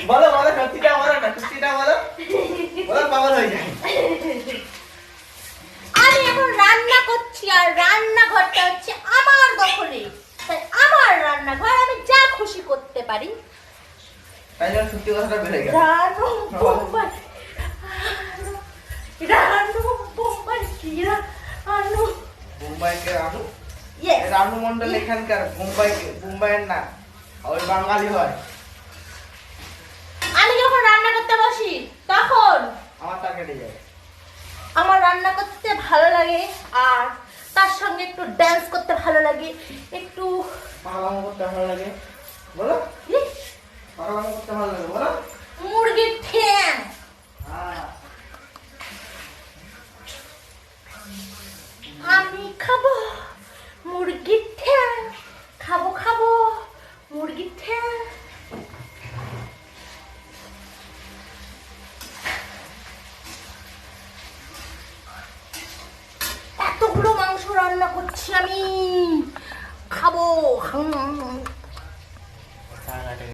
বলো বলো সত্যিটা বলো না, সত্যিটা বলো, বলো পাগল হয়ে যায়। আমি এখন রান্না করছি আর রান্নাঘরটা হচ্ছে আমার দখলে, তাই আমার রান্নাঘর আমি যা খুশি করতে পারি। তাই জন্য সত্যি কথাটা বেড়ে গেল। রানু বোম্বাই, রানু বোম্বাই, কি রানু মুম্বাইকে রানু, Yes. রানু মন্ডল এখানকার, মুম্বাইয়ের না, ওই বাঙালি হয়। আমি যখন রান্না করতে বসি তখন আমার তা কেটে যায়। আমার রান্না করতে ভালো লাগে আর তার সঙ্গে একটু ড্যান্স করতে ভালো লাগে, একটু পাগলামো করতে ভালো লাগে, বলো পাগলামো করতে ভালো লাগে, বলো। মুরগির ঠ্যাং, হ্যাঁ আমি খাবো মুরগির ঠ্যাং, খাবো খাবো মুরগির ঠ্যাং। এতগুলো মাংস রান্না করছি আমি, খাবো।